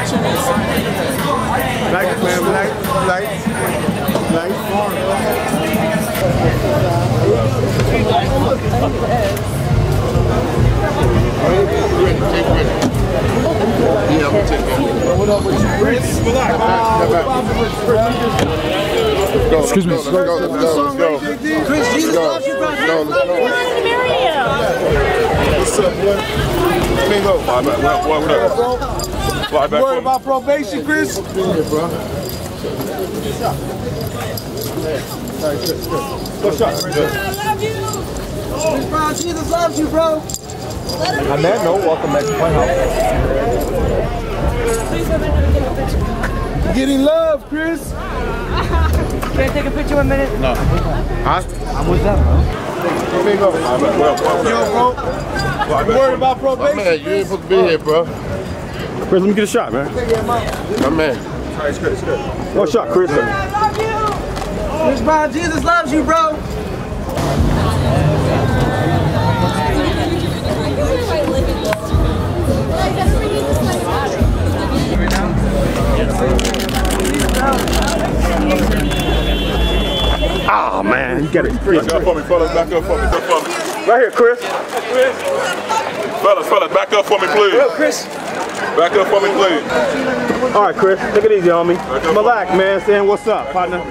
Light, man, light. Yeah, I'm gonna take that. What up with you, Chris? Excuse me. Let's go. Chris, Jesus loves you, bro. What's up, boy? Bingo. What up? Worried about probation, Chris? Be here, bro. Go shot. I love you. Chris Brown, Jesus loves you, bro. On that note, welcome back to Playhouse. Getting love, Chris. Can I take a picture 1 minute? No. Huh? I'm with them, bro. Bingo. Yo, bro. Worried about probation? My man, you ain't supposed to be here, bro. Chris, let me get a shot, man. My man. One shot, Chris. I love you. Chris Brown, Jesus loves you, bro. Oh, man, you get it. Back up for me, fellas. Back up for me. Right here, Chris. Fellas, back up for me, please. Chris. Back up for me, please. All right, Chris, take it easy on me. Malak, man, saying what's up, partner.